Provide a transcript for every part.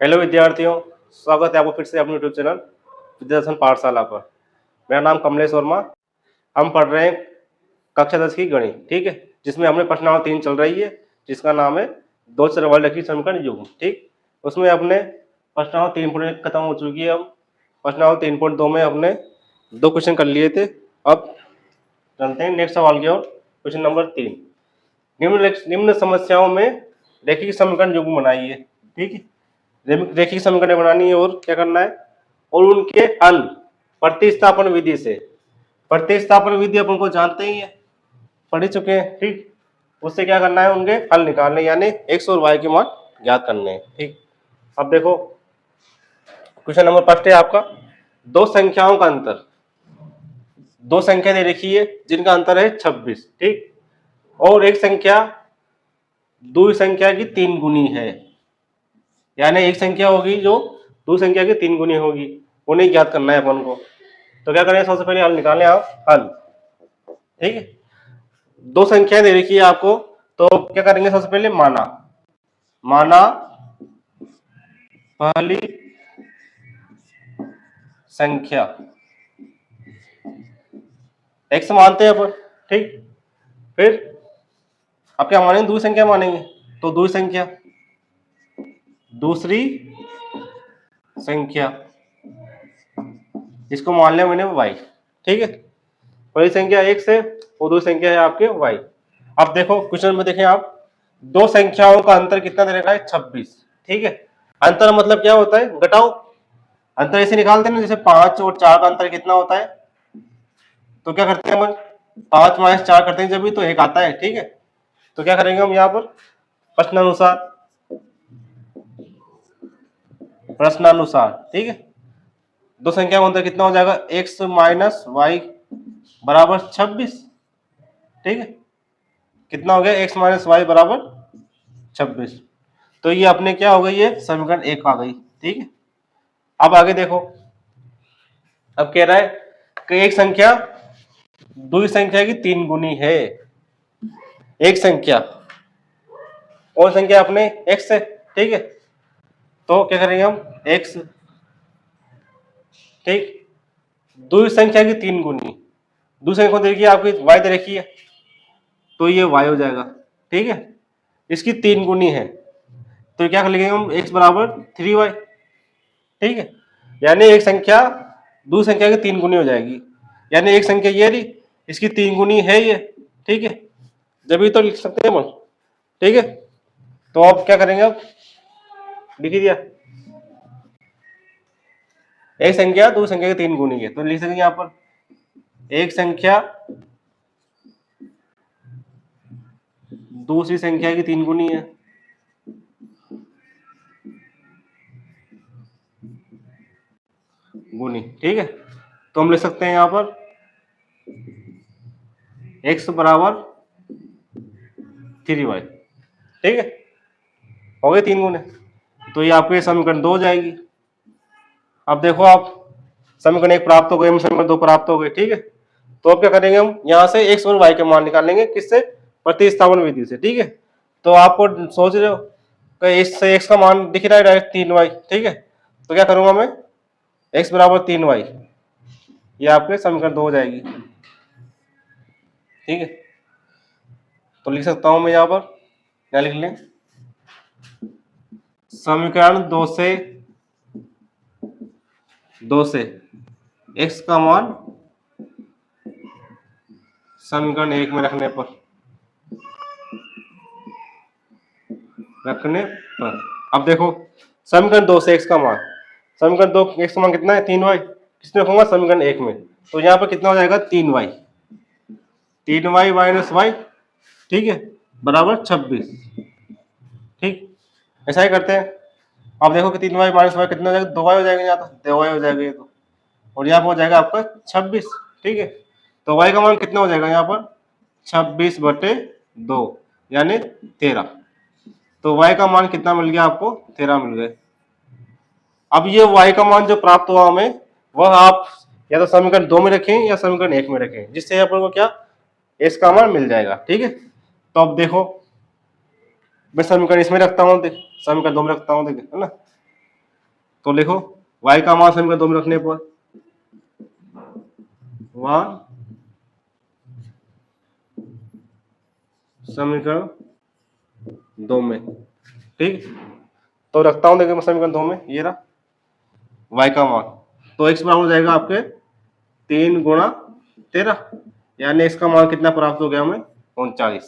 Hello विद्यार्थियों, स्वागत है आपको फिर से अपने यूट्यूब चैनल विद्यादर्शन पाठशाला पर। मेरा नाम कमलेश वर्मा। हम पढ़ रहे हैं कक्षा 10 की गणित, ठीक है, जिसमें हमने प्रश्न नंबर 3 चल रही है, जिसका नाम है दो चर वाले रैखिक समीकरण युग्म। ठीक, उसमें अपने प्रश्न नंबर 3 खत्म हो चुकी है। हम प्रश्न नंबर 3.2 में अपने 2 क्वेश्चन कर लिए थे। अब चलते हैं नेक्स्ट सवाल की ओर। क्वेश्चन नंबर 3, निम्न समस्याओं में रैखिक समीकरण युग्म बनाइए। ठीक है, रैखिक समीकरण बनानी है और क्या करना है, और उनके हल प्रतिस्थापन विधि से। प्रतिस्थापन विधि अपन को जानते ही है, पढ़ चुके हैं। ठीक, उससे क्या करना है, उनके हल निकालने, यानी एक्स और वाई के मान ज्ञात करने हैं। ठीक, अब देखो क्वेश्चन नंबर फर्स्ट है आपका, दो संख्याओं का अंतर। दो संख्या दे रखी है जिनका अंतर है 26। ठीक, और एक संख्या दूसरी संख्या की 3 गुनी है, यानी एक संख्या होगी जो दूसरी संख्या की 3 गुनी होगी, उन्हें ज्ञात करना है अपन को। तो क्या करें, सबसे पहले हल निकालें आप, हल। ठीक है, दो संख्या दे रखी है आपको, तो क्या करेंगे, सबसे पहले माना पहली संख्या x मानते हैं अपन। ठीक, फिर अब क्या मानेंगे, दूसरी संख्या मानेंगे, तो दूसरी संख्या इसको मान लिया मैंने y। ठीक है, पहली संख्या x है और दूसरी संख्या है आपके y। अब देखो क्वेश्चन में देखें आप, दो संख्याओं का अंतर कितना दे रखा है, 26। ठीक है, अंतर मतलब क्या होता है, घटाओ। अंतर ऐसे निकालते हैं ना, जैसे 5 और 4 का अंतर कितना होता है, तो क्या करते हैं हम, 5 माइनस 4 करते हैं जब भी, तो 1 आता है। ठीक है, तो क्या करेंगे हम यहाँ पर, प्रश्नानुसार। ठीक है, दो संख्या का अंतर कितना हो जाएगा, x माइनस वाई बराबर 26। ठीक है, कितना हो गया, x माइनस वाई बराबर 26। तो ये अपने क्या हो गई है, समीकरण 1 आ गई। ठीक है, अब आगे देखो, अब कह रहा है कि एक संख्या दूसरी संख्या की 3 गुनी है। एक संख्या और संख्या अपने x है। ठीक है, तो क्या करेंगे हम, x, ठीक, दूसरी संख्या की 3 गुनी, दूसरी संख्या देखिए आपकी y दे रखी है, तो ये y हो जाएगा। ठीक है, इसकी 3 गुनी है, तो क्या कर लेंगे हम, x बराबर 3y। ठीक है, यानी एक संख्या दूसरी संख्या की 3 गुनी हो जाएगी, यानी एक संख्या ये रही, इसकी 3 गुनी है ये। ठीक है, जब भी तो लिख सकते हैं हम। ठीक है, तो अब क्या करेंगे, अब लिख दिया, एक संख्या दूसरी संख्या की 3 गुनी है, तो लिख सकेंगे यहाँ पर, एक संख्या दूसरी संख्या की 3 गुनी है, गुनी। ठीक है, तो हम लिख सकते हैं यहाँ पर x बराबर 3y। ठीक है, हो गए 3 गुने, तो ये आपके समीकरण 2 हो जाएगी। अब देखो आप, समीकरण 1 प्राप्त हो गए, समीकरण 2 प्राप्त हो गए। ठीक है, तो अब क्या करेंगे, हम यहाँ से x और y के मान निकालेंगे, किससे, प्रतिस्थापन विधि से। ठीक है, तो आपको सोच रहे हो कि इससे x का मान दिख रहा है डायरेक्ट 3y। ठीक है, तो क्या करूंगा मैं, x बराबर 3y, ये आपके समीकरण 2 हो जाएगी। ठीक है, तो लिख सकता हूं मैं यहाँ पर, क्या लिख लें, समीकरण 2 से x का मान समीकरण 1 में रखने पर अब देखो, समीकरण 2 से x का मान, समीकरण 2 x का मान कितना है, 3y, किसमें रखूंगा, समीकरण 1 में, तो यहाँ पर कितना हो जाएगा, 3y, 3y माइनस y। ठीक है, बराबर 26। ठीक, ऐसा ही करते हैं। अब देखो कि 3y माइनस y कितना हो जाएगा, 2y हो जाएगा, यहाँ तो 2y हो जाएगा ये तो, और यहाँ पर हो जाएगा आपका 26। ठीक है, तो y का मान कितना हो जाएगा यहाँ पर, 26/2 यानी 13। तो y का मान कितना मिल गया आपको, 13 मिल गए। अब ये y का मान जो प्राप्त हुआ हमें, वह आप या तो समीकरण 2 में रखें या समीकरण 1 में रखें, जिससे अपन को क्या, s का मान मिल जाएगा। ठीक है, तो अब देखो, मैं समीकरण इसमें रखता हूँ, समीकरण 2 में रखता हूँ, देखिए, है ना, तो लिखो y का मान समीकरण 2 में रखने पर 1 समीकरण 2 में, ठीक। तो रखता हूं, देखिए समीकरण 2 में ये रहा y का मान, तो x बराबर हो जाएगा आपके 3 गुणा 13, यानी x का मान कितना प्राप्त हो गया हमें 39।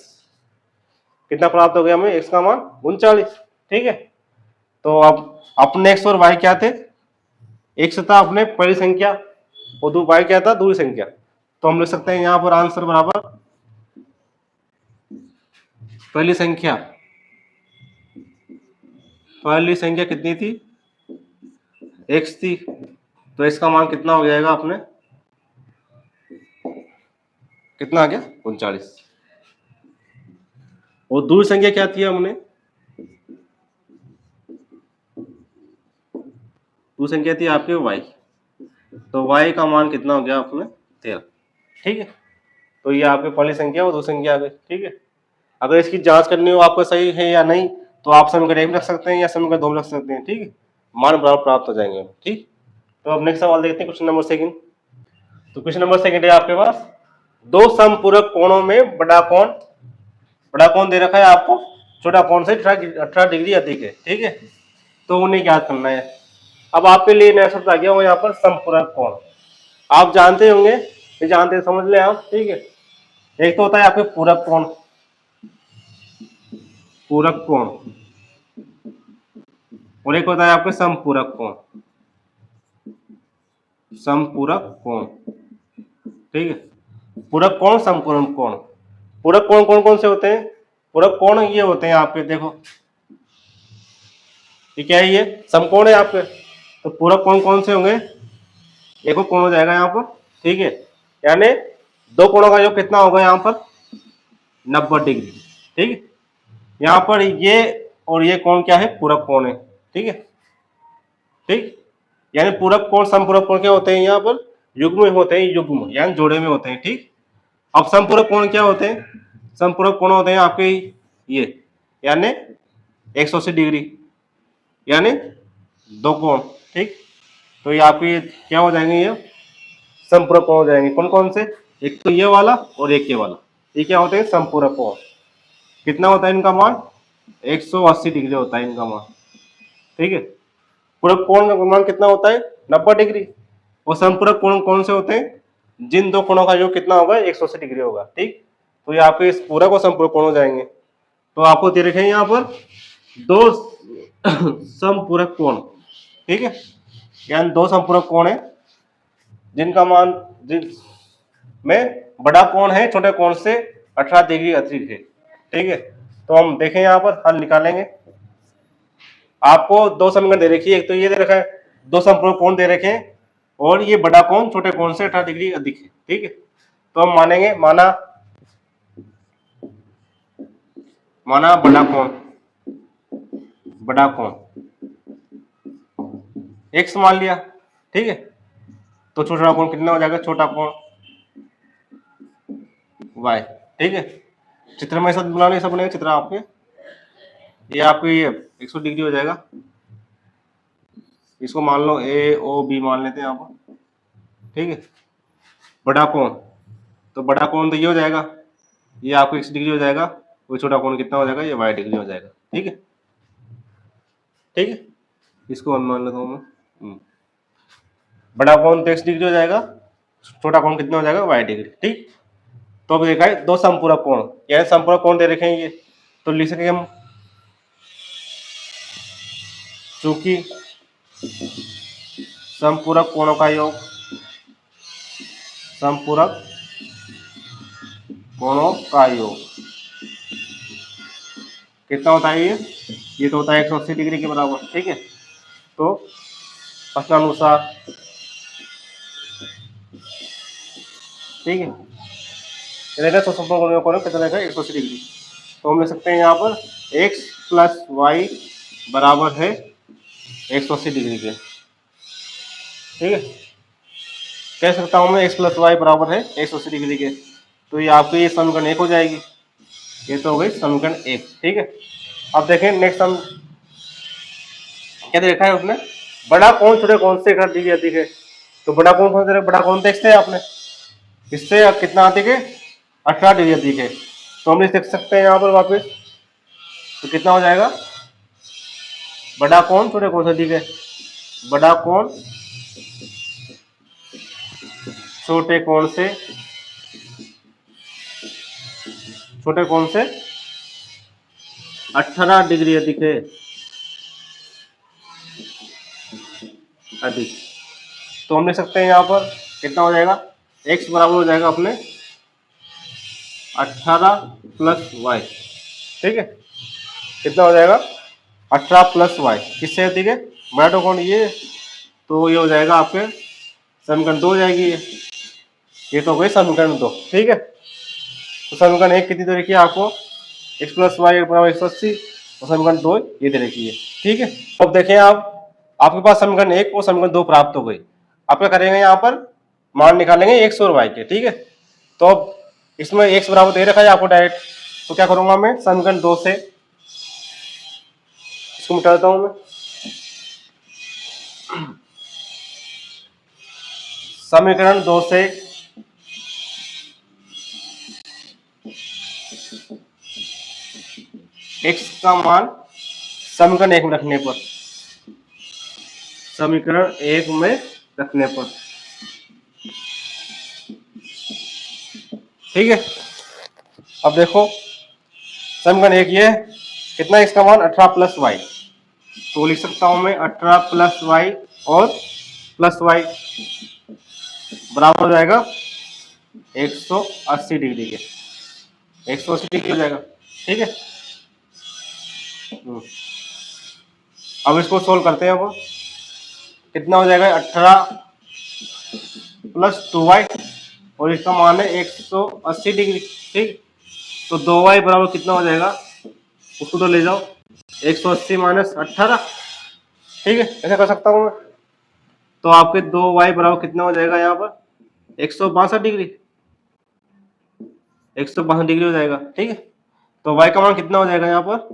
कितना प्राप्त हो गया हमें x का मान 39, ठीक है। तो अब अपने x और y क्या थे, x था अपने पहली संख्या और y क्या था दूसरी संख्या। तो हम लिख सकते हैं यहाँ पर आंसर बराबर पहली संख्या कितनी थी x थी, तो x का मान कितना हो जाएगा अपने, कितना आ गया 39। और दूसरी संख्या क्या थी हमने, दूसरी संख्या थी आपके y, तो y का मान कितना हो गया अपने 13, ठीक है। तो ये आपकी पहली संख्या और दूसरी संख्या आ गई, ठीक है। अगर इसकी जांच करनी हो आपको सही है या नहीं, तो आप समीकरण 1 रख सकते हैं या समीकरण 2 रख सकते हैं, ठीक है। मान बराबर प्राप्त हो जाएंगे, ठीक। तो अब नेक्स्ट सवाल देखते हैं, क्वेश्चन नंबर सेकंड। तो क्वेश्चन नंबर सेकंड है आपके पास, दो समपूरक कोणों में बड़ा कोण दे रखा है आपको, छोटा कोण से 18 डिग्री अधिक है, ठीक है। तो उन्हें ज्ञात करना है। अब आपके लिए नया शब्द आ गया वो यहाँ पर समपूरक कोण। आप जानते होंगे, जानते समझ ले आप, ठीक है। एक तो होता है आपके पूरक कोण, और एक होता है आपके समपूरक कोण, ठीक है। पूरक कोण, समपूरक कोण। पूरक कोण कौन कौन से होते हैं, पूरक कोण ये होते हैं आपके, देखो ये क्या है, ये समकोण है आपके। तो पूरक कोण कौन से होंगे, एक कोण हो जाएगा यहाँ पर, ठीक है। यानी दो कोणों का योग कितना होगा यहाँ पर 90 डिग्री, ठीक है। यहाँ पर ये और ये कोण क्या है, पूरक कोण है, ठीक है, ठीक। यानी पूरक कोण समपूरक कोण क्या होते हैं, यहाँ पर युग्म होते हैं, युग्म यानी जोड़े में होते हैं, ठीक। अब समपूरक कोण क्या होते हैं, समपूरक कोण होते हैं आपके ये, यानी 180 डिग्री, यानी दो कोण, ठीक। तो ये आपके क्या हो जाएंगे, ये समपूरक कोण हो जाएंगे। कौन कौन से, एक तो ये वाला और एक ये वाला, ये क्या होते हैं समपूरक कोण। कितना होता है इनका मान 180 डिग्री होता है इनका मान, ठीक है। पूरक कोण का मान कितना होता है 90 डिग्री। और समपूरक कोण कौन से होते हैं, जिन दो कोणों का योग कितना होगा 180 डिग्री होगा, ठीक। तो ये आपके इस पूरक और समपूरक कोण हो जाएंगे। तो आपको दे रखे हैं यहाँ पर दो समपूरक कोण, ठीक है। यानी दो समपूरक कोण है जिनका मान, जिनमें बड़ा कोण है छोटे कोण से 18 डिग्री अधिक है, ठीक है। तो हम देखें यहाँ पर हल निकालेंगे। आपको दो समीकरण दे रखी है, एक तो ये दे रखा है दो समपूरक कोण दे रखे हैं, और ये बड़ा कोण छोटे कोण से 18 डिग्री अधिक है, ठीक है। तो हम मानेंगे, माना बड़ा कोण x मान लिया, ठीक है। तो छोटा कोण कितना हो जाएगा, छोटा कोण y, ठीक है। चित्र में सब बनाने, सब बनेगा चित्र आपके, ये आपके ये 100 डिग्री हो जाएगा। इसको मान लो ए ओ बी मान लेते हैं यहाँ पर, ठीक है। बड़ा कोण, तो बड़ा कोण तो ये हो जाएगा, ये आपको 1 डिग्री हो जाएगा। वो छोटा कोण कितना हो जाएगा, ये y डिग्री हो जाएगा, ठीक है, ठीक है। इसको मान लेता हूँ मैं, बड़ा कोण तो 1 डिग्री हो जाएगा, छोटा कोण कितना हो जाएगा y डिग्री, ठीक। तो अब देखा है दो समपूरक कोण, यानी समपूरक कोण दे रखे हैं ये, तो लिख सकेंगे हम, चूंकि समपूरक कोणों का योग, समपूरक कोणों का योग कितना होता है, ये तो होता है 180 डिग्री के बराबर, ठीक है। तो प्रश्नानुसार, ठीक है, तो समपूरक कोण कितना रहेगा 180 डिग्री। तो हम लिख सकते हैं यहाँ पर x प्लस वाई बराबर है 180 डिग्री के, ठीक है। कह सकता हूँ मैं x प्लस वाई बराबर है 180 डिग्री के। तो ये आपकी ये समीकरण 1 हो जाएगी, ये तो हो गई समीकरण 1, ठीक है। अब देखें नेक्स्ट हम क्या देखा है उसने, बड़ा कौन छोटे कौन से 18 डिग्री अधिक है? तो बड़ा कौन कौन से, बड़ा कौन देखते हैं आपने, इससे कितना अधिक है? 18 डिग्री अधिक है। तो हम लिख सकते हैं यहाँ पर वापस, तो कितना हो जाएगा? बड़ा कौन छोटे कौन से अधिक है? बड़ा कौन छोटे कौन से, छोटे कौन से 18 डिग्री अधिक है, अधिक। तो हम लिख सकते हैं यहाँ पर कितना हो जाएगा? x बराबर हो जाएगा अपने 18 प्लस वाई, ठीक है। कितना हो जाएगा? 18 प्लस वाई, किससे अधिक है? बड़ा तो कौन ये, तो ये हो जाएगा आपके समीकरण 2 हो जाएगी ये तो हो गई समीकरण 2, ठीक है। तो समीकरण 1 कितनी दे रखी है आपको? x प्लस वाई बराबर 180, और समीकरण 2 ये दे रखी है, ठीक है। अब देखें आप, आपके पास समीकरण 1 और समीकरण 2 प्राप्त हो गई। आप क्या करेंगे? यहाँ पर मान निकालेंगे x और y के, ठीक है। तो अब इसमें x बराबर दे रखा है आपको डायरेक्ट, तो क्या करूंगा मैं? समीकरण 2 से इसको मिटा देता हूं मैं। समीकरण 2 से x का मान समीकरण 1 में रखने पर, समीकरण 1 में रखने पर, ठीक है। अब देखो समीकरण 1 ये कितना, x का मान 18 प्लस वाई, तो लिख सकता हूं मैं 18 प्लस वाई और प्लस वाई बराबर हो जाएगा 180 डिग्री के, 180 डिग्री हो जाएगा, ठीक है। अब इसको सोल्व करते हैं। अब कितना हो जाएगा? 18 प्लस 2y और इसका मान है 180 डिग्री, ठीक। तो 2y बराबर कितना हो जाएगा? उसको तो ले जाओ, 180 माइनस 18, ठीक है। ऐसा कर सकता हूँ मैं। तो आपके 2y बराबर कितना हो जाएगा यहाँ पर? 162 डिग्री, 162 डिग्री हो जाएगा, ठीक है। तो y का मान कितना हो जाएगा यहाँ पर?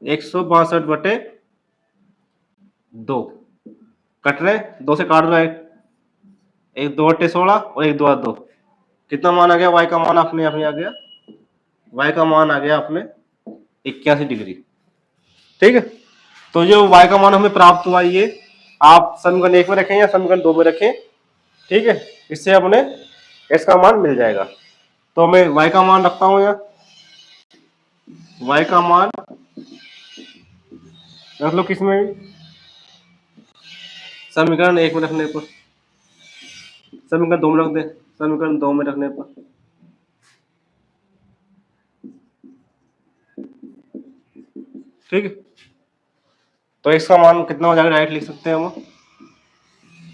162/2, कट रहे 2 से काट दो, एक 2 अट्ठे 16 और एक 2 2, कितना मान आ गया? y का मान अपने आ गया, y का मान आ गया अपने 81 डिग्री, ठीक है। तो जो y का मान हमें प्राप्त हुआ ये आप समीकरण 1 में रखें या समीकरण 2 में रखें, ठीक है। इससे अपने x का मान मिल जाएगा। तो मैं y का मान रखता हूं यहाँ, y का मान रख लो किसमें? समीकरण 1 में रखने पर, समीकरण 2 में रख दे, समीकरण 2 में रखने पर, ठीक है। तो x का मान कितना हो जाएगा? डायरेक्ट लिख सकते हैं हम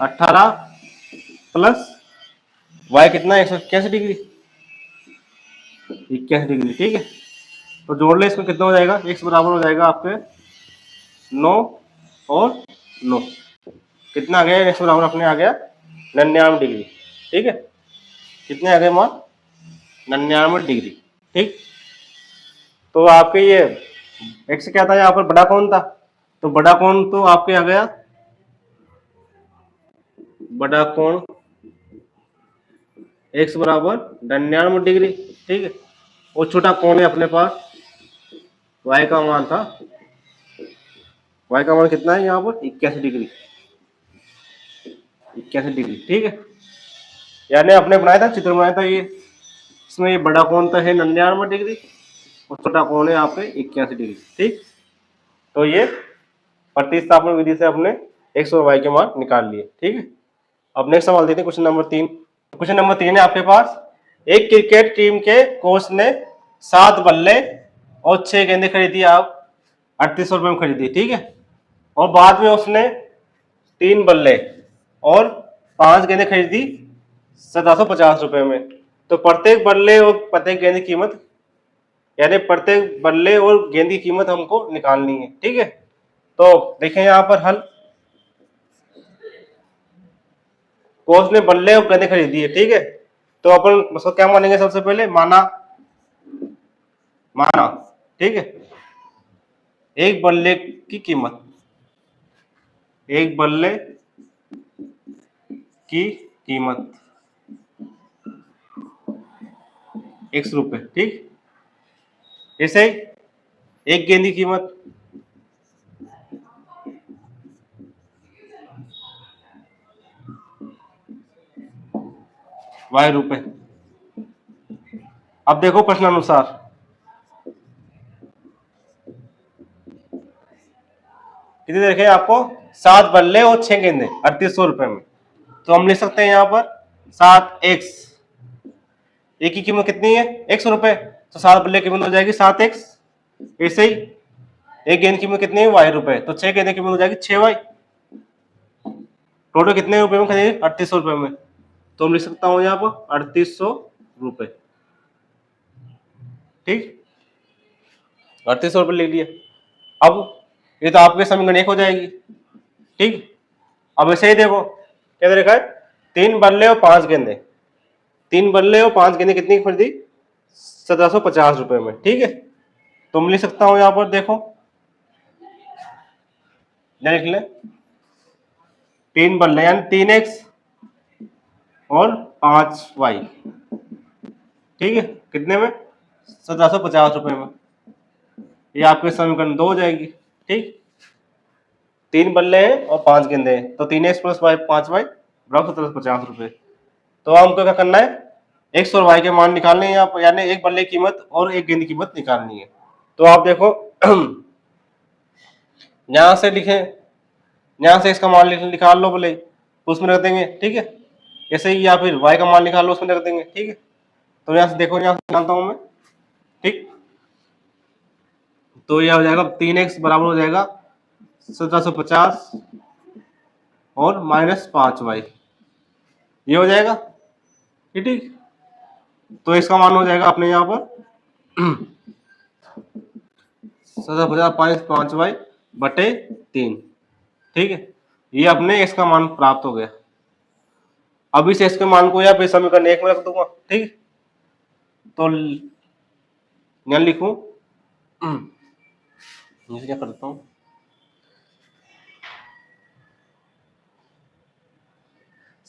18 प्लस y कितना है? 181 डिग्री, 81 डिग्री, ठीक है। तो जोड़ ले इसमें, कितना हो जाएगा? x बराबर हो जाएगा आपके 9 और 9, कितना आ गया? x बराबर अपने आ गया 99 डिग्री, ठीक है। कितने आ गए मान? 99 डिग्री, ठीक। तो आपके ये x क्या था यहाँ पर? बड़ा कौन था? तो बड़ा कौन तो आपके आ गया, बड़ा कौन x बराबर 99 डिग्री, ठीक है। और छोटा कौन है अपने पास? y का मान था, y का मान कितना है यहाँ पर? 81 डिग्री, 81 डिग्री, ठीक है। यानी आपने बनाया था, चित्र बनाया था ये, इसमें ये बड़ा कौन था है 99 डिग्री और छोटा कौन है आपके 81 डिग्री, ठीक। तो ये प्रतिस्थापन विधि से अपने x और y के मान निकाल लिए, ठीक है। अब नेक्स्ट सवाल देते हैं, क्वेश्चन नंबर 3। क्वेश्चन नंबर 3 है आपके पास, एक क्रिकेट टीम के कोच ने 7 बल्ले और 6 गेंदें खरीदी, आप 3800 रुपये में खरीदी, ठीक है। और बाद में उसने 3 बल्ले और 5 गेंदें खरीदी 1750 रुपये में। तो प्रत्येक बल्ले और प्रत्येक गेंद की कीमत, यानी प्रत्येक बल्ले और गेंद की कीमत हमको निकालनी है, ठीक है। तो देखें यहाँ पर हल, कोच ने बल्ले और गेंदें खरीदी है, ठीक है। तो अपन उसको क्या मानेंगे? सबसे पहले माना, माना, ठीक है। एक बल्ले की कीमत, एक बल्ले की कीमत ₹100, ठीक। ऐसे ही एक गेंद की कीमत ₹Y। अब देखो प्रश्नानुसार, कितनी देखे आपको 7 बल्ले और 6 गेंदे ₹3800 में। तो हम लिख सकते हैं यहाँ पर 7x, एक की कीमत कितनी है ₹100, तो 7 बल्ले की कीमत हो जाएगी 7x। ऐसे ही एक गेंद की कीमत कितनी है ₹Y, तो 6 गेंद की कीमत हो जाएगी 6Y। टोटल कितने रुपए में खरीदे ₹3800 में, तो हम लिख सकता हूँ यहाँ पर ₹3800, ठीक। ₹3800 ले लिए। अब ये तो आपके समीकरण एक हो जाएगी, ठीक। अब ऐसे ही देखो क्या दे रखा है, 3 बल्ले और 5 गेंदे, 3 बल्ले और 5 गेंदे कितनी खरीदी ₹1750 में, ठीक है। तो मैं लिख सकता हूं यहां पर, देखो लिख ले 3 बल्ले यानी 3x और 5y, ठीक है, कितने में ₹1750 में। ये आपके समीकरण 2 हो जाएगी, ठीक। 3 बल्ले हैं और 5 गेंदे हैं, तो 3x + 5y बराबर ₹1750। तो हमको क्या करना है, x और y के मान निकालने हैं यहाँ पर, यानी एक बल्ले की कीमत और एक गेंद की कीमत निकालनी है। तो आप देखो यहां से लिखे, यहां से इसका मान निकाल लो बोले, तो उसमें रख देंगे, ठीक है। ऐसे ही या फिर y का मान निकाल लो, उसमें रख देंगे, ठीक है। तो यहाँ से देखो, यहाँ से निकालता हूं मैं, ठीक। तो यह हो जाएगा 3x बराबर हो जाएगा 1750 और -5y, ये हो जाएगा, ठीक। तो इसका मान हो जाएगा अपने यहाँ पर 1750 5y बटे 3, ठीक है। ये अपने x का मान प्राप्त हो गया। अब इस x के मान को यहाँ पे समीकरण 1 में रख दूंगा, ठीक। तो यहाँ लिखूं, क्या करता हूँ,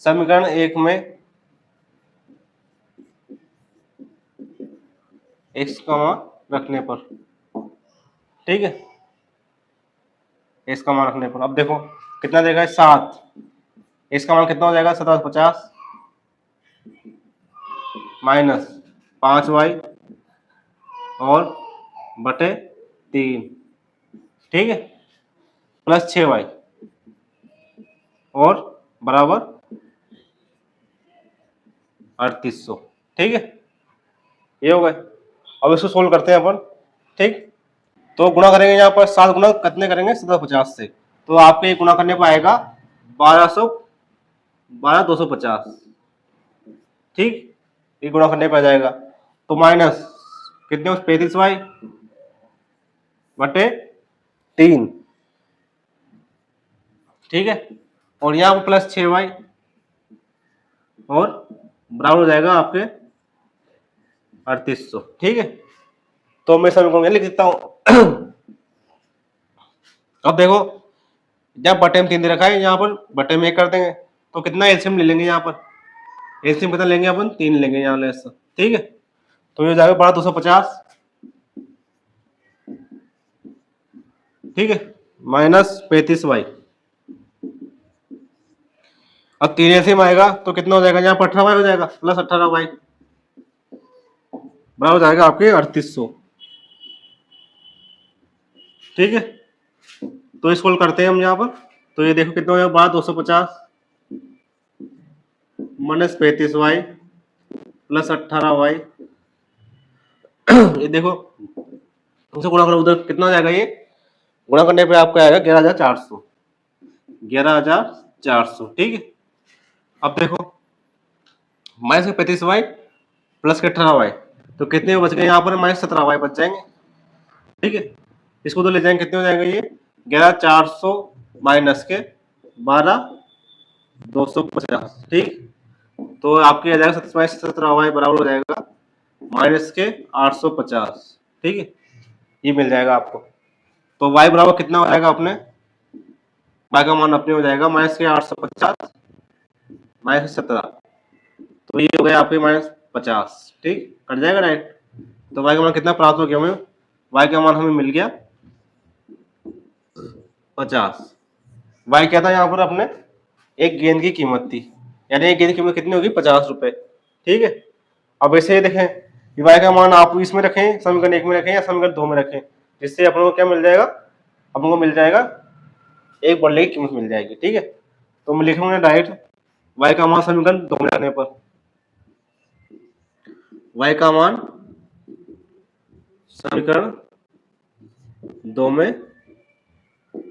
समीकरण 1 में x का मान रखने पर, ठीक है, x का मान रखने पर। अब देखो कितना देगा 7, x का मान कितना हो जाएगा 1750 माइनस 5y और बटे 3, ठीक है, प्लस 6y और बराबर 3800, ठीक है। ये हो गए। अब इसको सोल्व करते हैं अपन, ठीक। तो गुणा करेंगे यहाँ पर 7 गुना कितने करेंगे 1750 से, तो आपके गुणा करने पर आएगा 12250, ठीक। ये गुणा करने पर आ जाएगा, तो माइनस कितने 35y बटे 3, ठीक है, और यहाँ पर प्लस 6y और बराबर हो जाएगा आपके 3800, ठीक है। तो मैं समीकरण लिख देता हूं अब देखो जब बटे में 3 दे रखा है, यहाँ पर बटे में 1 कर देंगे, तो कितना एलसीएम ले लेंगे, यहाँ पर एलसीएम कितना लेंगे अपन 3 लेंगे यहाँ ले, ठीक है। तो ये हो जाएगा 1250, ठीक है, माइनस 35y। अब 3 एलसीएम आएगा तो कितना हो जाएगा, यहाँ पर 18y हो जाएगा, प्लस 18y बराबर हो जाएगा आपके 3800, ठीक है। तो इसको करते हैं हम यहाँ पर, तो ये देखो कितना हो जाएगा 1250 माइनस 35y प्लस 18y, ये देखो उनसे गुणा करो, उधर कितना हो जाएगा, ये गुणा करने पे आपको आएगा 11400, 11400, ठीक है। अब देखो माइनस 35y प्लस के 18y, तो कितने बच गए यहाँ पर माइनस 17y बच जाएंगे, ठीक है। इसको तो ले जाएंगे, कितने हो जाएंगे ये 11400 माइनस के 12250, ठीक। तो आपके आ जाएगा 17y बराबर हो जाएगा माइनस के 850, ठीक है, ये मिल जाएगा आपको। तो y बराबर कितना हो जाएगा अपने y का मान अपने हो जाएगा माइनस के 850 माइनस 17, तो ये हो गया आपके माइनस 50, ठीक, कट जाएगा राइट। तो y का मान कितना प्राप्त हो गया हमें, y का मान हमें मिल गया 50। y क्या था यहाँ पर अपने, एक गेंद की कीमत थी, यानी एक गेंद की कीमत कितनी होगी, 50 रुपए, ठीक है। अब ऐसे ही देखें कि y का मान आप इसमें रखें, समीकरण 1 में रखें या समीकरण 2 में रखें, जिससे अपन को क्या मिल जाएगा, अपन को मिल जाएगा एक बल्ले की कीमत मिल जाएगी, ठीक है। तो मैं लिखूंगा डायरेक्ट y का मान समीकरण 2 में रखने पर, y का मान समीकरण 2 में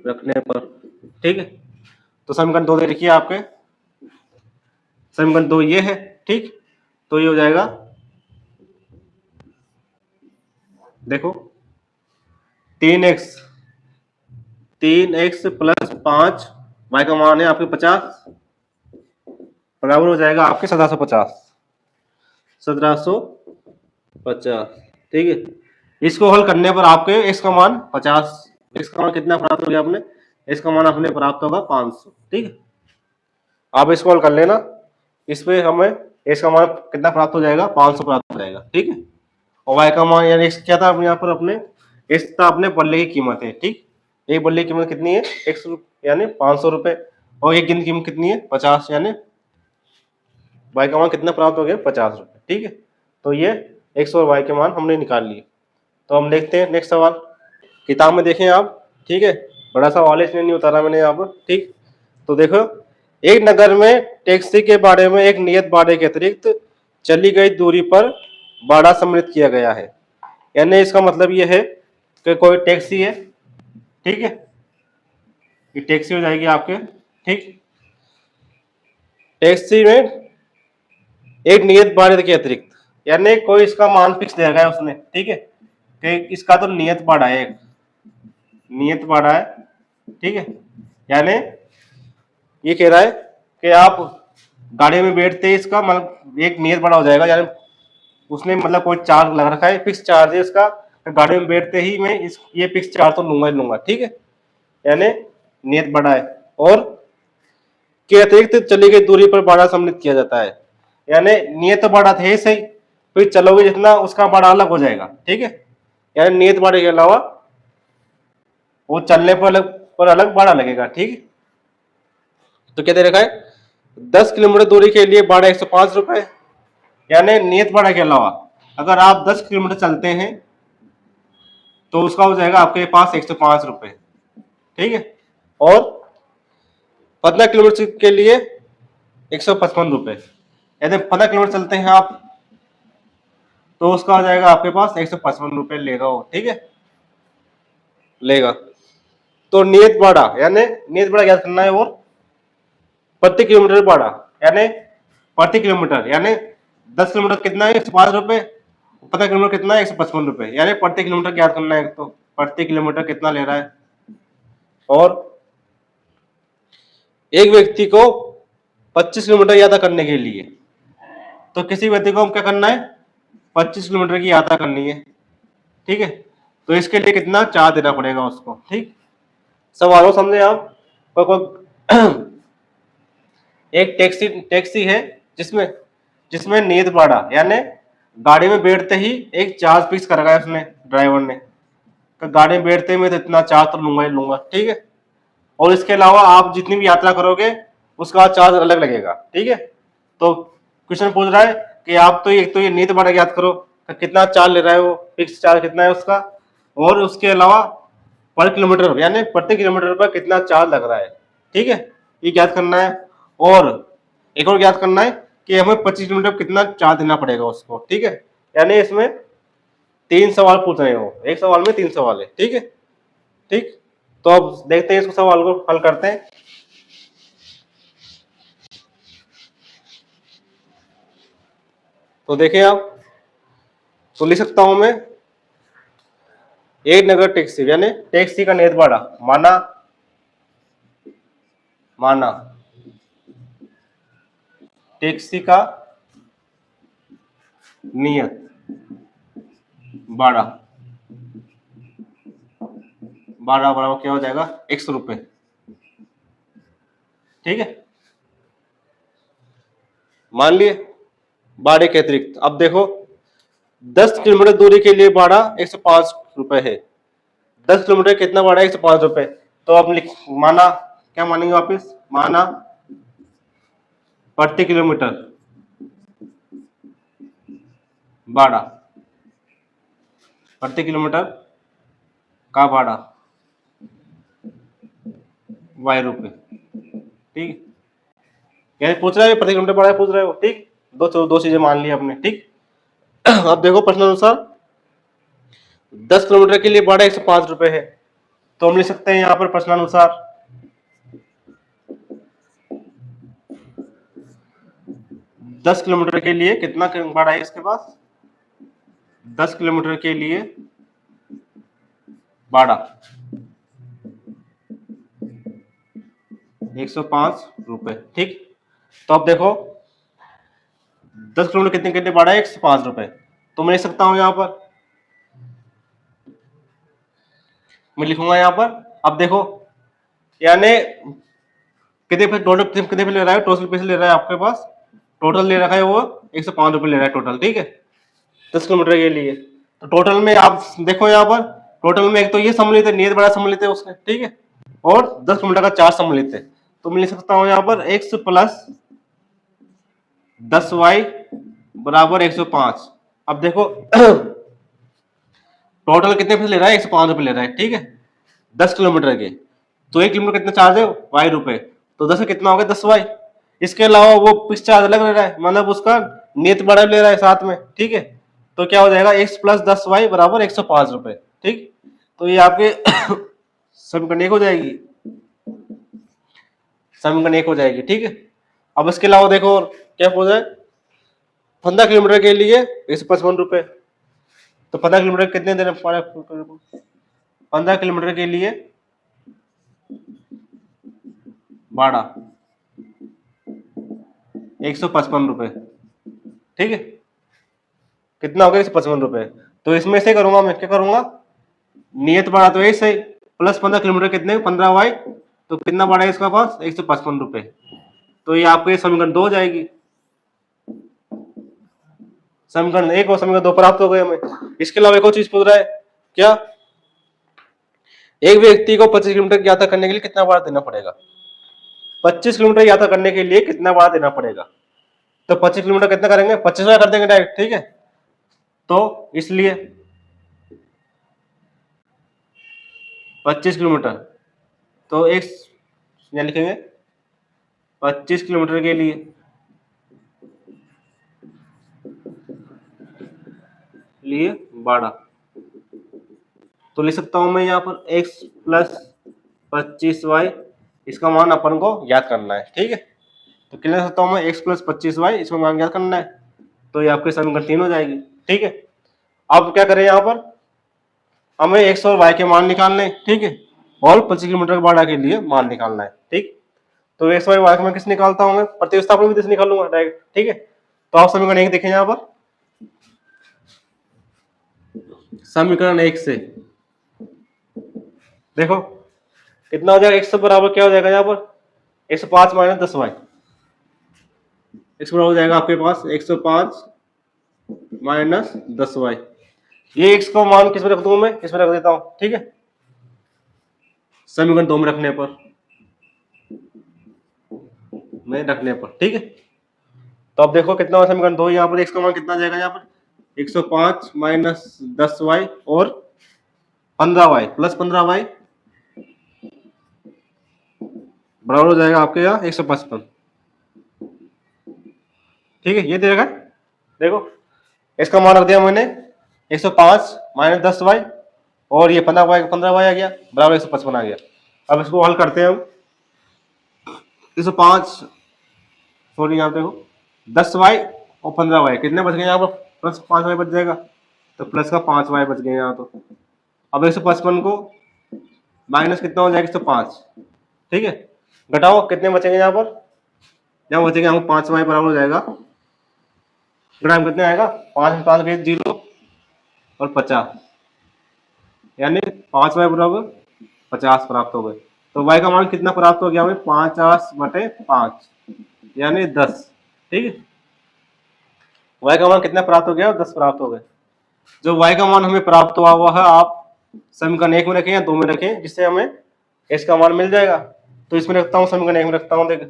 रखने पर, ठीक है। तो समीकरण 2 दे रखिए आपके, समीकरण 2 ये है, ठीक। तो ये हो जाएगा, देखो 3x प्लस 5, y का मान है आपके 50, बराबर हो जाएगा आपके 1750, ठीक है। इसको हल करने पर आपके x का मान 50, x का मान कितना प्राप्त हो गया आपने, x का मान अपने प्राप्त होगा 500, ठीक है। आप इसको हल कर लेना, इस पे हमें x का मान कितना प्राप्त हो जाएगा, 500 प्राप्त हो जाएगा, ठीक है। और y का मान यानी x क्या था यहाँ पर अपने, x था अपने बल्ले की कीमत है, ठीक। एक बल्ले की कीमत कितनी है, x यानी 500 रुपए, और एक गेंद की कीमत कितनी है, 50, यानी y का मान कितना प्राप्त हो गया, 50 रुपए, ठीक है। तो ये x और y के मान हमने निकाल लिए। तो हम देखते हैं नेक्स्ट सवाल, किताब में देखें आप, ठीक है, बड़ा सवाल है इसलिए नहीं उतारा मैंने यहाँ पर, ठीक। तो देखो, एक नगर में टैक्सी के बारे में एक नियत बाड़े के अतिरिक्त चली गई दूरी पर बाड़ा सम्मिलित किया गया है, यानी इसका मतलब ये है कि कोई टैक्सी है, ठीक है, ये टैक्सी हो जाएगी आपके, ठीक। टैक्सी में एक नियत बाड़े के अतिरिक्त, यानी कोई इसका मान फिक्स दे रखा है उसने, ठीक है, कि इसका तो नियत बाड़ा है, एक नियत बाड़ा है, ठीक है। यानी ये कह रहा है कि आप गाड़ी में बैठते ही इसका मतलब एक नियत बाड़ा हो जाएगा, यानी उसने मतलब कोई चार्ज लगा रखा है, फिक्स चार्ज है इसका, गाड़ी में बैठते ही मैं इस ये फिक्स चार्ज तो लूंगा ही लूंगा, ठीक है, यानी नियत बाड़ा है। और के अतिरिक्त चली गई दूरी पर बाड़ा सम्मिलित किया जाता है, यानी नियत बाड़ा थे सही, फिर चलोगे जितना उसका बाड़ा अलग हो जाएगा, ठीक है, यानी नियत बाड़े के अलावा वो चलने पर अलग बाड़ा लगेगा, ठीक है। तो क्या दे रखा है, 10 किलोमीटर दूरी के लिए बाड़ा 105 रुपए, यानी नियत बाड़ा के अलावा अगर आप 10 किलोमीटर चलते हैं तो उसका हो जाएगा आपके पास 105 रुपए, ठीक है। और 15 किलोमीटर के लिए 155 रुपए, यदि 15 किलोमीटर चलते हैं आप तो उसका हो जाएगा आपके पास 155 रुपए लेगा वो, ठीक है, लेगा। तो नियत बाड़ा यानी नियत बाड़ा याद करना है, और प्रति किलोमीटर बाड़ा यानी प्रति किलोमीटर, यानी 10 किलोमीटर कितना है, 105 रुपए, 15 किलोमीटर कितना है, 155 रुपए, यानी प्रति किलोमीटर याद करना है, तो प्रति किलोमीटर कितना ले रहा है। और एक व्यक्ति को 25 किलोमीटर यात्रा करने के लिए, तो किसी व्यक्ति को क्या करना है, 25 किलोमीटर की यात्रा करनी है, ठीक है, तो इसके लिए कितना चार्ज देना पड़ेगा उसको, ठीक। सवालों समझे आप, कोई एक टैक्सी टैक्सी है जिसमें जिसमें नियत बाड़ा, यानी गाड़ी में बैठते ही एक चार्ज फिक्स कर रखा है उसने, ड्राइवर ने, तो गाड़ी में बैठते ही मैं तो इतना चार्ज तो लूंगा ही लूंगा, ठीक है। और इसके अलावा आप जितनी भी यात्रा करोगे उसका चार्ज अलग लगेगा, ठीक है। तो क्वेश्चन पूछ रहा है कि आप तो एक तो ये नियत बाड़ा याद करो, तो कितना चार्ज ले रहा है वो, फिक्स चार्ज कितना है उसका, और उसके अलावा पर किलोमीटर यानी प्रति किलोमीटर पर कितना चार्ज लग रहा है, ठीक है, ये याद करना है। और एक और याद करना है कि हमें 25 किलोमीटर कितना चार्ज देना पड़ेगा उसको, ठीक है। यानी इसमें 3 सवाल पूछ रहे हो, एक सवाल में 3 सवाल है, ठीक है, ठीक। तो अब देखते हैं इसको, सवाल को हल करते हैं। तो देखें आप, तो लिख सकता हूं मैं, एक नगर टैक्सी यानी टैक्सी का नियत बाड़ा माना माना टैक्सी का नियत बाड़ा बाड़ा बराबर क्या हो जाएगा, 100 रुपए, ठीक है। मान लिए भाड़े के अतिरिक्त अब देखो 10 किलोमीटर दूरी के लिए भाड़ा 105 रुपए है। 10 किलोमीटर कितना भाड़ा है? 105 रुपए। तो अब माना, क्या मानेंगे वापिस? माना प्रति किलोमीटर भाड़ा, प्रति किलोमीटर का भाड़ा y रुपए। ठीक, क्या पूछ रहा है? प्रति किलोमीटर भाड़ा पूछ रहे हो। ठीक, दो चीजें मान ली आपने। ठीक, अब देखो प्रश्न अनुसार 10 किलोमीटर के लिए भाड़ा 105 रुपए है, तो हम लिख सकते हैं यहाँ पर प्रश्नानुसार 10 किलोमीटर के लिए कितना भाड़ा है इसके पास? 10 किलोमीटर के लिए भाड़ा 105 रुपए। ठीक, तो अब देखो 10 किलोमीटर कितने के लिए भाड़ा है? 105 रुपए। तो मैं लिख सकता हूं यहां पर, मैं लिखूंगा यहां पर। अब देखो यानी कितने पे टोटल कितने पे ले रहा है? टोटल पैसे ले रहा है आपके पास, टोटल ले रखा है वो 105 रुपए ले रहा है टोटल। ठीक है, 10 किलोमीटर के लिए। तो टोटल में आप देखो यहाँ पर, टोटल में एक तो ये सम्मिलित है, नियत भाड़ा सम्मिलित है उसने। ठीक है, और 10 किलोमीटर का चार्ज सम्मिलित है। तो मैं लिख सकता हूँ यहाँ पर x प्लस 10y बराबर 105। अब देखो टोटल कितने पैसे ले रहा है? 105 रुपए ले रहा है। ठीक है, 10 किलोमीटर के। तो 1 किलोमीटर कितना चार्ज है? y रुपए। तो 10 कितना हो गया? 10y। इसके अलावा वो पिस चार्ज अलग ले रहा है, मतलब उसका नियत भाड़ा ले रहा है साथ में। ठीक है, तो क्या हो जाएगा? x प्लस 10y बराबर 105 रुपए। ठीक, तो ये आपके समीकरण 1 हो जाएगी, समीकरण 1 हो जाएगी। ठीक है, अब इसके अलावा देखो और क्या पूछ रहा है? 15 किलोमीटर के लिए 155 रुपए। तो 15 किलोमीटर कितने देने पड़े? 15 किलोमीटर के लिए भाड़ा 155 रुपए। ठीक है, कितना हो गया? 155 रुपए। तो इसमें से करूंगा मैं, क्या करूंगा? नियत भाड़ा तो ऐसे ही प्लस 15 किलोमीटर कितने? 15y। तो कितना भाड़ा है इसका पास? 155 रुपए। तो ये आपके समीकरण 2 हो जाएगी। समीकरण 1 और समीकरण 2 प्राप्त हो गए हमें। इसके अलावा एक और चीज पूछ रहा है, क्या? एक व्यक्ति को 25 किलोमीटर की यात्रा करने के लिए कितना भाड़ा देना पड़ेगा? 25 किलोमीटर यात्रा करने के लिए कितना भाड़ा देना पड़ेगा? तो 25 किलोमीटर कितना करेंगे? 25 कर देंगे डायरेक्ट। ठीक है, तो इसलिए 25 किलोमीटर तो एक यहाँ लिखेंगे 25 किलोमीटर के लिए भाड़ा। तो लिख सकता हूं मैं यहाँ पर x प्लस 25y, इसका मान अपन को याद करना है। ठीक है, तो क्या लिख सकता हूं मैं? x प्लस 25y, इसका मान याद करना है। तो ये आपके समीकरण 3 हो जाएगी। ठीक है, अब क्या करें? यहाँ पर हमें x और y के मान निकालने। ठीक है, और 25 किलोमीटर के भाड़ा के लिए मान निकालना है। ठीक, तो x और y को मैं किस निकालता हूँ? मैं प्रतिस्थापन विधि से निकालूंगा डायरेक्ट। ठीक है, तो आप समीकरण 1 देखें यहाँ पर, समीकरण 1 से देखो कितना हो जाएगा? x बराबर क्या हो जाएगा यहाँ पर? 105 माइनस 10y। x बराबर हो जाएगा आपके पास 105 माइनस 10y। ये x का मान किस में रख दूं मैं? इसमें रख देता हूं। ठीक है, समीकरण 2 में रखने पर, ठीक है। तो अब देखो कितना समीकरण 2, यहाँ पर x का मान कितना जाएगा? यहाँ पर 105 माइनस 10y और 15y प्लस 15y बराबर हो जाएगा आपके यहाँ 155। ठीक है, ये दे रखा है। देखो इसका मान रख दिया मैंने 105 माइनस 10y और ये 15y आ गया बराबर 155 आ गया। अब इसको हल करते हैं हम। 105 सॉरी यहाँ देखो 10y और 15y कितने बच गए यहाँ पर? प्लस 5y बच जाएगा, तो प्लस का 5y बच गए यहाँ। तो अब 155 को माइनस कितना हो जाएगा? 105। ठीक है, घटाओ कितने बचेंगे यहाँ पर? यहाँ बचेंगे हमको 5y बराबर हो जाएगा, ग्राम कितने आएगा? 5 में 5 गए 0 और 50, यानी 5y बराबर 50 प्राप्त हो गए। तो y का मान कितना प्राप्त हो गया हमें, 50/5 यानी 10। ठीक है, y का मान कितना प्राप्त हो गया, 10 प्राप्त हो गए। जो y का मान हमें प्राप्त हुआ वह आप समीकरण 1 में रखें या 2 में रखें, जिससे हमें x का मान मिल जाएगा। तो इसमें रखता हूँ, समीकरण 1 में रखता हूँ। देख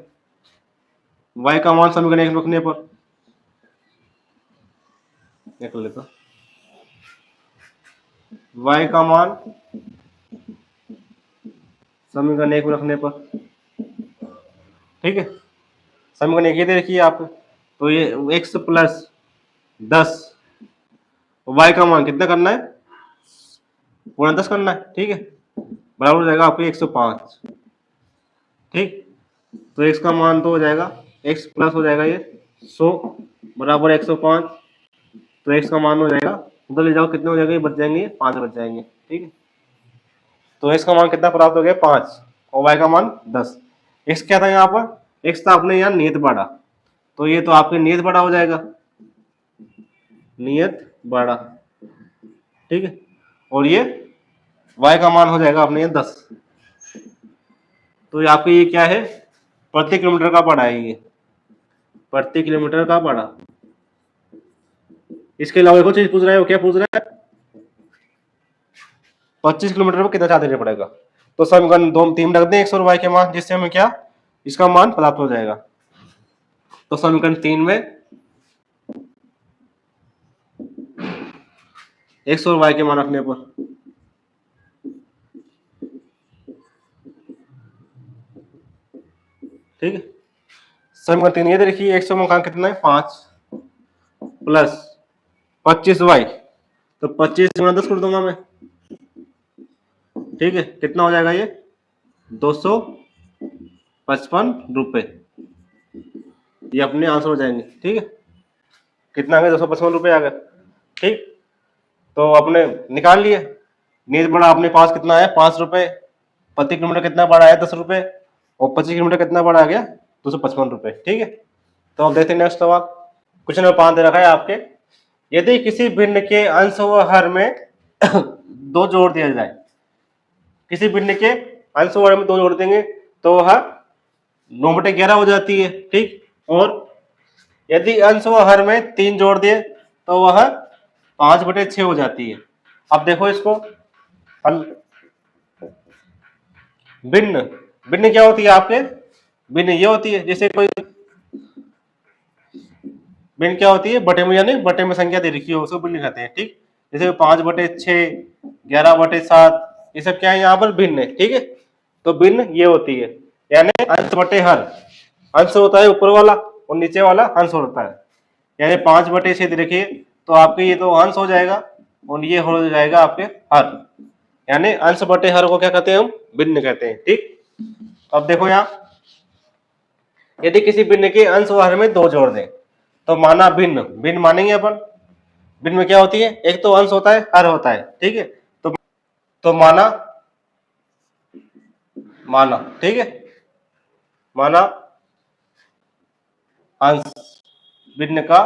y का मान समीकरण 1 में रखने पर देख लेता, y का मान समीकरण 1 में रखने पर, ठीक है, समीकरण 1 ये दे रखी है आप, तो ये x + 10, y का मान कितना करना है, पूरा 10 करना है। ठीक है, बराबर हो जाएगा आपके 105। ठीक, तो x का मान तो हो जाएगा, x प्लस हो जाएगा ये 100 बराबर 105। तो x का मान हो जाएगा, उधर ले जाओ, कितने हो जाएंगे, बच जाएंगे 5 बच जाएंगे। ठीक है, तो x का मान कितना प्राप्त हो गया, 5, और y का मान 10। x क्या था यहाँ पर, x था अपने यहाँ नियत बाड़ा, तो ये तो आपके नियत बाड़ा हो जाएगा, नियत बाड़ा। ठीक है, और ये y का मान हो जाएगा अपने यहाँ 10। तो ये आपके ये क्या है, प्रति किलोमीटर का बाड़ा है, ये प्रति किलोमीटर का बाड़ा। इसके अलावा एक और चीज पूछ रहा है, वो क्या पूछ रहा है, 25 किलोमीटर पर कितना चार्ज देना पड़ेगा। तो समीकरण 2-3 रख दें x और y के मान, जिससे हमें क्या, इसका मान प्राप्त हो जाएगा। तो समीकरण 3 में x और y के मान रखने पर, ठीक है, समीकरण 3 ये दे रखिए, x का मान कितना है, 5 प्लस 25y, तो 25 गुणा 10 कर दूंगा मैं। ठीक है, कितना हो जाएगा ये, 255 रुपए, ये अपने आंसर हो जाएंगे। ठीक है, कितना आ गया, 255 रुपए आ गए। ठीक, तो अपने निकाल लिए, नियत बड़ा अपने पास कितना है, 5 रुपए, प्रति किलोमीटर कितना बड़ा है, 10 रुपए, और 25 किलोमीटर कितना बड़ा आ गया, 255 रुपए। ठीक है, तो अब देखते हैं नेक्स्ट सवाल। क्वेश्चन नंबर 5 दे रखा है आपके, यदि किसी भिन्न के अंश व हर में 2 जोड़ दिया जाए, किसी भिन्न के अंश व हर में 2 जोड़ देंगे तो वह 9/11 हो जाती है। ठीक, और यदि अंश व हर में 3 जोड़ दिए तो वह 5/6 हो जाती है। अब देखो इसको हल, भिन्न, भिन्न क्या होती है आपके, भिन्न ये होती है, जैसे कोई भिन्न क्या होती है, बटे में, यानी बटे में संख्या दे रखी हो उसको भिन्न कहते हैं। ठीक, जैसे 5/6, 11/7, ये सब क्या है यहाँ पर, भिन्न है। ठीक है, तो भिन्न ये होती है, यानी अंश बटे हर, अंश होता है ऊपर वाला और नीचे वाला अंश होता है, यानी 5/6 दे रखिए, तो आपके ये तो अंश हो जाएगा और ये हो जाएगा आपके हर, यानी अंश बटे हर को क्या कहते हैं, हम भिन्न कहते हैं। ठीक, अब देखो यहाँ, यदि किसी भिन्न के अंश व हर में 2 जोड़ दें तो माना भिन्न, भिन्न मानेंगे अपन, भिन्न में क्या होती है, एक तो अंश होता है, हर होता है। ठीक है, तो माना, माना, ठीक है, माना अंश, भिन्न का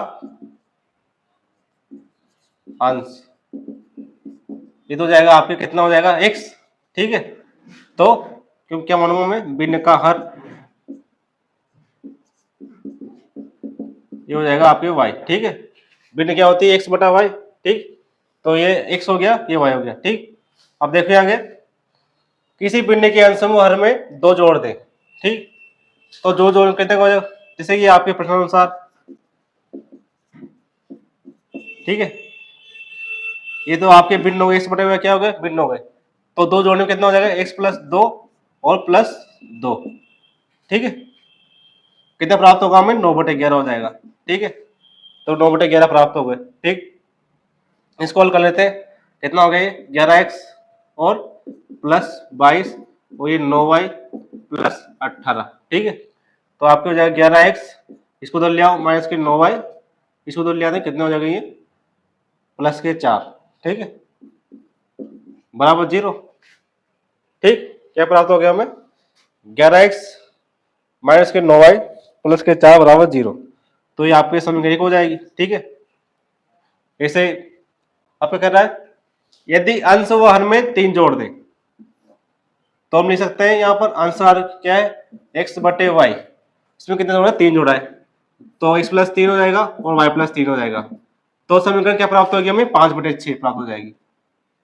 अंश, ये तो जाएगा आपके, कितना हो जाएगा, x। ठीक है, तो क्योंकि क्या मानूंगा मैं, भिन्न का हर, ये हो जाएगा आपके y। ठीक है, भिन्न क्या होती है, x/y। ठीक, तो ये x हो गया, ये y हो गया। ठीक, अब देखिए आगे, किसी भिन्न के अंश व हर में 2 जोड़ दें। ठीक, तो जो जोड़ कितने हो जाएगा, जैसे कि आपके प्रश्न अनुसार, ठीक है, ये तो आपके भिन्न हो गए, x बटे हुए क्या हो गए, भिन्न हो गए, तो 2 जोड़ने में कितना हो जाएगा, x + 2 और +2। ठीक है, कितना प्राप्त होगा हमें, 9/11 हो जाएगा। ठीक है, तो 9/11 प्राप्त हो गए। ठीक, इसको हल कर लेते हैं, कितना हो गया ये, 11x और +22 और ये 9y + 18। ठीक है, तो आपके हो जाएगा 11x, इसको उधर ले आओ, माइनस के 9y, इसको उधर ले आते हैं, कितने हो जाएगा ये, +4। ठीक है, बराबर 0। ठीक, क्या प्राप्त हो गया हमें, 11x माइनस के 9y +4 बराबर 0। तो ये आपके समीकरण 1 हो जाएगी। ठीक है, ऐसे आपका कह रहा है, यदि अंश व हर में 3 जोड़ दें तो हम लिख सकते हैं यहाँ पर आंसर क्या है, x बटे वाई। इसमें कितने जोड़ा है, 3 जोड़ा है, तो x प्लस 3 हो जाएगा और y प्लस 3 हो जाएगा। तो समीकरण क्या प्राप्त हो गया हमें, 5/6 प्राप्त हो जाएगी।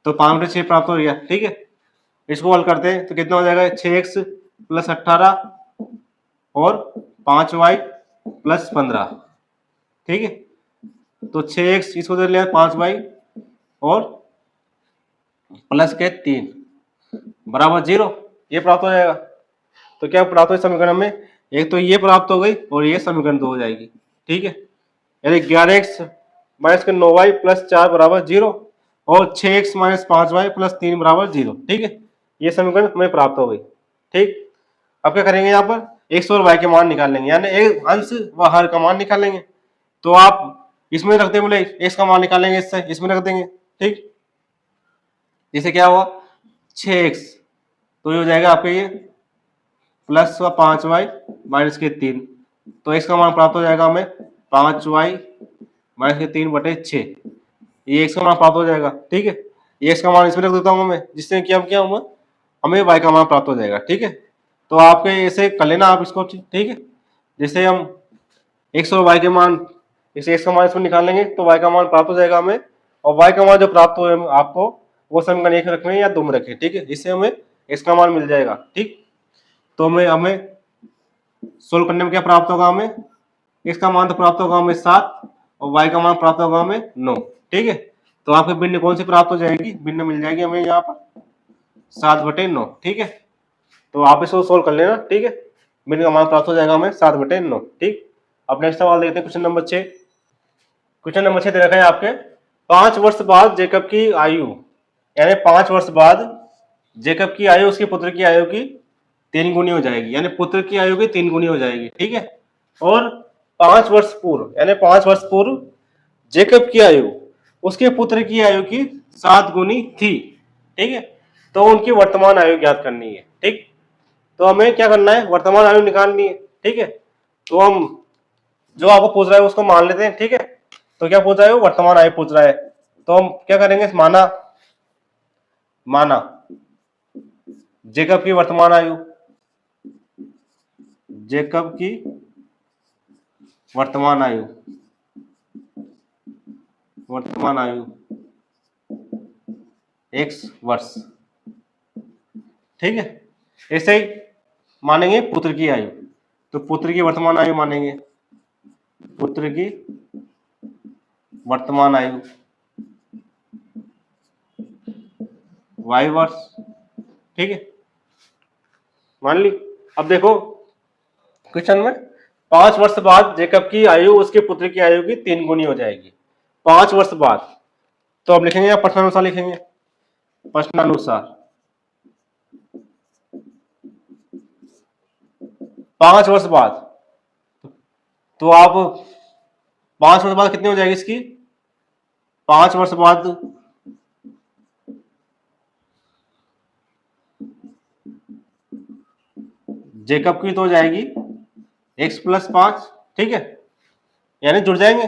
तो 5/6 प्राप्त हो गया। ठीक है, इसको हल करते हैं तो कितना हो जाएगा, 6x प्लस 18 और 5y प्लस 15। ठीक है, तो 6x इसको दे लिया 5y और प्लस के 3 बराबर 0, ये प्राप्त हो जाएगा। तो क्या प्राप्त हो समीकरण में, एक तो ये प्राप्त हो गई और ये समीकरण 2 हो जाएगी। ठीक है, यानी 11x माइनस के 9y प्लस 4 बराबर 0 और 6x माइनस 5y प्लस 3 बराबर 0। ठीक है, ये समीकरण हमें प्राप्त हो गई। ठीक, अब क्या करेंगे, यहाँ पर x और y के मान निकाल लेंगे, यानी एक अंश व हर का मान निकालेंगे। तो आप इसमें रख देंगे, बोले x का मान निकालेंगे, इससे इसमें रख देंगे। ठीक, जैसे क्या हुआ 6x, तो ये हो जाएगा आपके ये प्लस 5y माइनस के 3, तो x का मान प्राप्त हो जाएगा हमें 5y माइनस के 3/6, ये x का मान प्राप्त हो जाएगा। ठीक है, ये x का मान इसमें रख देता हूँ मैं, जिससे कि हम क्या हुआ, हमें y का मान प्राप्त हो जाएगा। ठीक है, तो आपके ऐसे कर लेना आप इसको। ठीक है, जैसे हम x और y के मान, इसे x का मान इसमें निकाल लेंगे तो y का मान प्राप्त हो जाएगा हमें, और y का मान जो प्राप्त हो आपको वो समीकरण 1 रखें या 2 में रखें। ठीक है, इससे हमें x का मान मिल जाएगा। ठीक, तो हमें सोल्व करने में क्या प्राप्त होगा, हमें x का मान तो प्राप्त होगा हमें 7 और y का मान प्राप्त होगा हमें 9। ठीक है, तो आपकी भिन्न कौन सी प्राप्त हो जाएगी, भिन्न मिल जाएगी हमें यहाँ पर 7/9। ठीक है, तो आप इसको सोल्व कर लेना। ठीक है, भिन्न का मान प्राप्त हो जाएगा हमें 7/9। ठीक, अब नेक्स्ट सवाल देखते हैं, क्वेश्चन नंबर 6। क्वेश्चन नंबर 6 दे रखा है आपके, 5 वर्ष बाद जेकब की आयु, यानी 5 वर्ष बाद जेकब की आयु उसके पुत्र की आयु की 3 गुनी हो जाएगी, यानी पुत्र की आयु की 3 गुनी हो जाएगी। ठीक है, और 5 वर्ष पूर्व, यानी 5 वर्ष पूर्व जेकब की आयु उसके पुत्र की आयु की 7 गुनी थी। ठीक है, तो उनकी वर्तमान आयु ज्ञात करनी है। ठीक, तो हमें क्या करना है, वर्तमान आयु निकालनी है। ठीक है, तो हम जो आपको पूछ रहा है उसको मान लेते हैं। ठीक है, तो क्या पूछ रहा है, वो वर्तमान आयु पूछ रहा है, तो हम क्या करेंगे, माना जेकब की वर्तमान आयु, जेकब की वर्तमान आयु, x वर्ष। ठीक है, ऐसे ही मानेंगे पुत्र की आयु, तो पुत्र की वर्तमान आयु मानेंगे, पुत्र की वर्तमान आयु y वर्ष। ठीक है, मान ली। अब देखो क्वेश्चन में 5 वर्ष बाद जेकब की आयु उसके पुत्र की आयु की 3 गुनी हो जाएगी, 5 वर्ष बाद। तो अब लिखेंगे या प्रश्नानुसार लिखेंगे, प्रश्नानुसार 5 वर्ष बाद, तो आप 5 वर्ष बाद कितनी हो जाएगी इसकी, 5 वर्ष बाद जेकब की तो हो जाएगी x प्लस 5। ठीक है, यानी जुड़ जाएंगे,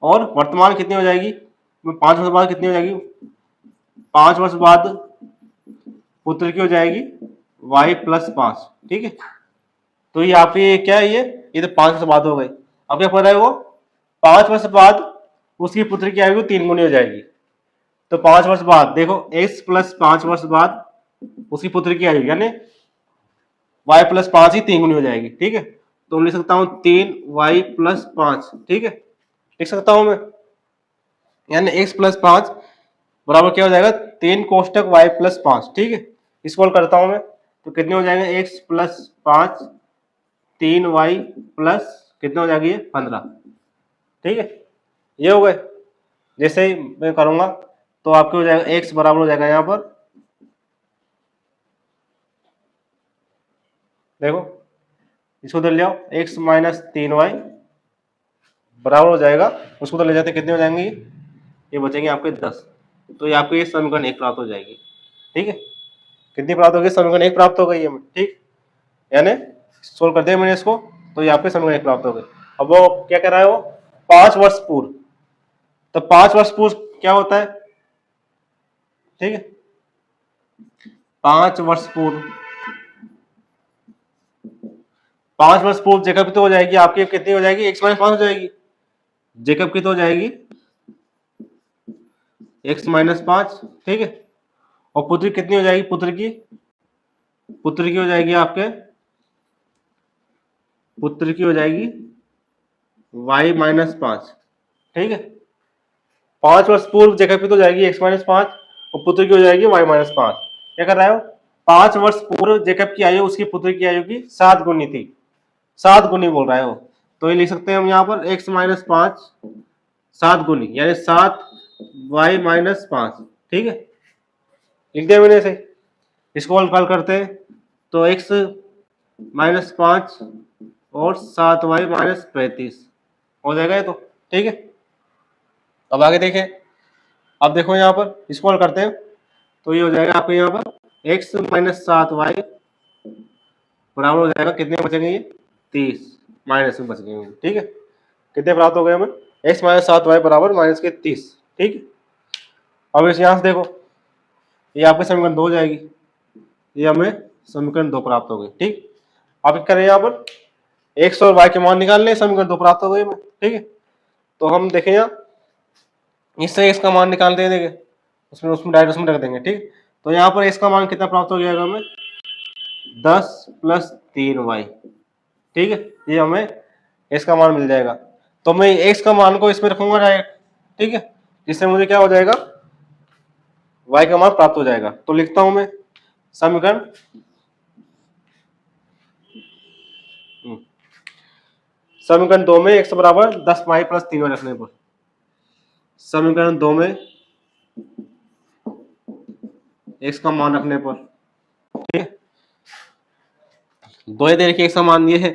और वर्तमान कितनी हो जाएगी, 5 वर्ष बाद कितनी हो जाएगी, 5 वर्ष बाद पुत्र की हो जाएगी y प्लस 5। ठीक है, तो ये आपकी क्या है, ये तो 5 वर्ष बाद हो गई। अब क्या पता है, वो 5 वर्ष बाद उसकी पुत्र की आयु 3 गुनी हो जाएगी। तो 5 वर्ष बाद देखो x प्लस 5 वर्ष बाद उसकी पुत्र की आयु, यानी y प्लस 5 ही 3 गुनी हो जाएगी। ठीक है, तो मैं लिख सकता हूं 3y प्लस 5। ठीक है, लिख सकता हूं मैं, यानी x प्लस 5 बराबर क्या हो जाएगा, 3 कोष्टक y प्लस 5। ठीक है, इसको हल करता हूं मैं, तो कितने हो जाएंगे, x प्लस 5 3y प्लस कितने हो जाएगी, 15। ठीक है, ये हो गए। जैसे ही मैं करूंगा तो आपके हो जाएगा x बराबर हो जाएगा, यहां पर देखो इसको उधर ले आओ, x माइनस 3y बराबर हो जाएगा, उसको तो ले जाते कितने हो जाएंगे, ये बचेंगे आपके 10। तो ये आपको ये समीकरण 1 प्राप्त हो जाएगी। ठीक है, कितनी प्राप्त होगी, समीकरण 1 प्राप्त हो गई है। ठीक, यानी सोल्व कर दिया मैंने इसको, तो ये आपके समीकरण 1 प्राप्त हो गए। अब वो क्या कह रहा है, वो 5 वर्ष पूर्व, तो 5 वर्ष पूर्व क्या होता है। ठीक है, 5 वर्ष पूर्व, 5 वर्ष पूर्व जेकब की तो हो जाएगी आपकी, कितनी हो जाएगी, x माइनस 5 हो जाएगी। जेकब की तो हो जाएगी x माइनस 5, ठीक है। और पुत्री कितनी हो जाएगी, पुत्र की हो जाएगी आपके, पुत्र की हो जाएगी y माइनस 5, ठीक है। 5 वर्ष पूर्व जेकब की तो हो जाएगी x माइनस 5 और पुत्र की हो जाएगी y माइनस 5। क्या कर रहे हो, 5 वर्ष पूर्व जेकब की आयु उसकी पुत्र की आयु की 7 गुनी थी, 7 गुनी बोल रहा है वो, तो ये लिख सकते हैं हम यहाँ पर x माइनस 5 7 गुनी यानी 7 y माइनस 5, ठीक है। लिख दिया मैंने इसे, इसको हल करते हैं तो x माइनस 5 और 7 y माइनस 35 हो जाएगा ये तो, ठीक है। अब आगे देखें, अब देखो यहाँ पर इसको हल करते हैं तो ये हो जाएगा आपको यहाँ पर x माइनस 7 y बराबर हो जाएगा, कितने बचेंगे ये 30 माइनस में बच गए, ठीक है। कितने प्राप्त हो गए हमें, x माइनस 7 y बराबर माइनस के 30, ठीक है। अब इस यहाँ से देखो ये आपके समीकरण 2 हो जाएगी, ये हमें समीकरण 2 प्राप्त हो गई, ठीक। अब क्या करें यहाँ पर x और y के मान निकाल लें, समीकरण 2 प्राप्त हो गई हमें, ठीक है। तो हम देखें यहाँ इससे x का मान निकालते हैं, देखें उसमें डायरेक्ट उसमें रख देंगे, ठीक। तो यहाँ पर x का मान कितना प्राप्त हो जाएगा हमें 10 प्लस 3y, ठीक है। ये हमें x का मान मिल जाएगा, तो मैं x का मान को इसमें रखूंगा डायरेक्ट, ठीक है, जिससे मुझे क्या हो जाएगा y का मान प्राप्त हो जाएगा। तो लिखता हूं मैं समीकरण समीकरण 2 में x बराबर 10y प्लस 3y रखने पर, समीकरण 2 में x का मान रखने पर, ठीक है। 2 दे रखिए x का मान ये है,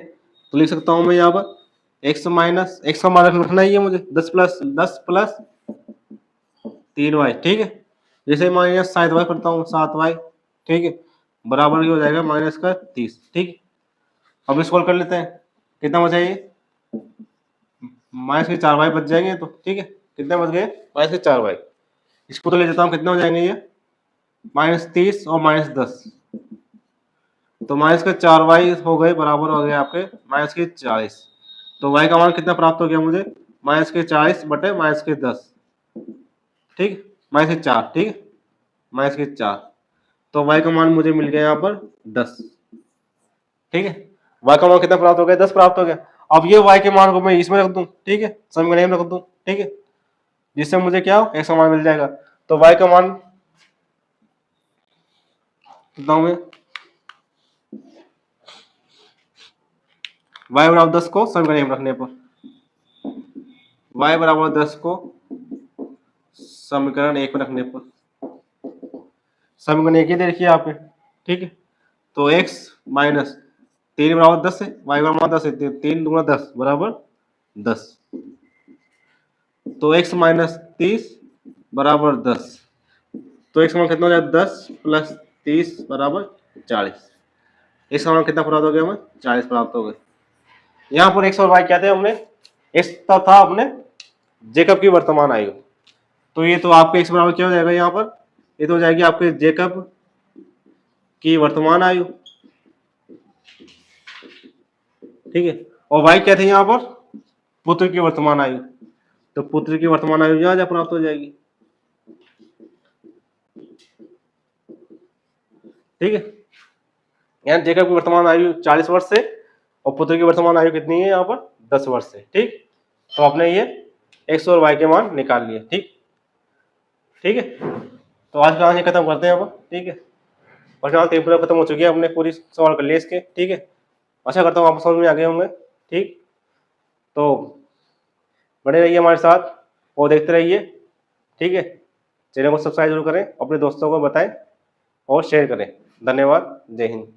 तो लिख सकता हूं मैं यहाँ पर x माइनस x का मान रखना ही है मुझे 10 प्लस 3y, ठीक है। जैसे माइनस 7y करता हूँ 7y, ठीक है, बराबर ही हो जाएगा माइनस का 30, ठीक है। अब इसको कर लेते हैं, कितना बचा ये माइनस के 4y बच जाएंगे, तो ठीक है, कितने बच गए माइनस के 4y। इसको तो ले जाता हूँ, कितने हो जाएंगे ये माइनस 30 और माइनस 10, तो माइनस के 4y हो गए, बराबर हो गए आपके माइनस के 40। तो y का मान कितना प्राप्त हो गया मुझे माइनस के 40 बटे माइनस के 10, ठीक, माइनस के 4, ठीक है, माइनस के 4। तो y का मान मुझे मिल गया यहाँ पर 10, ठीक है। y का मान कितना प्राप्त हो गया 10 प्राप्त हो गया। अब ये y के मान को मैं इसमें रख दूं, ठीक है, समीकरण में रख दूं, ठीक है, जिससे मुझे क्या हो x का मान मिल जाएगा। तो y का मान कितना हो, y बराबर 10 को समीकरण में रखने पर, y बराबर 10 को समीकरण 1 में रखने पर, समीकरण 1 ही दे रखिए आपने, ठीक है। तो x माइनस 3 बराबर 10 है, y बराबर 10 है, 3 दूना 10 बराबर 10, तो x माइनस 30 बराबर 10, तो x का मान कितना हो जाएगा 10 प्लस 30 बराबर 40। x का मान कितना प्राप्त हो गया हमें 40 प्राप्त हो गए। यहाँ पर x और y क्या थे हमने, x था अपने जेकब की वर्तमान आयु, तो ये तो आपके x बराबर क्या हो जाएगा यहाँ पर, ये तो हो जाएगी आपके जेकब की वर्तमान आयु, ठीक है। और y क्या थे यहाँ पर पुत्र की वर्तमान आयु, तो पुत्र की वर्तमान आयु यहाँ प्राप्त हो जाएगी, ठीक है। यहाँ जेकब की वर्तमान आयु 40 वर्ष से और पुत्र की वर्तमान आयु कितनी है यहाँ पर 10 वर्ष से, ठीक। तो आपने ये x और y के मान निकाल लिए, ठीक, ठीक है। तो आज का खत्म करते हैं अब, ठीक है। प्रश्न 3 पूरा खत्म हो चुकी है, हमने पूरी सवाल कर लिए इसके, ठीक है। आशा करता हूँ आप समझ में आ गए होंगे, ठीक। तो बने रहिए हमारे साथ और देखते रहिए, ठीक है। चैनल को सब्सक्राइब जरूर करें, अपने दोस्तों को बताएं और शेयर करें। धन्यवाद, जय हिंद।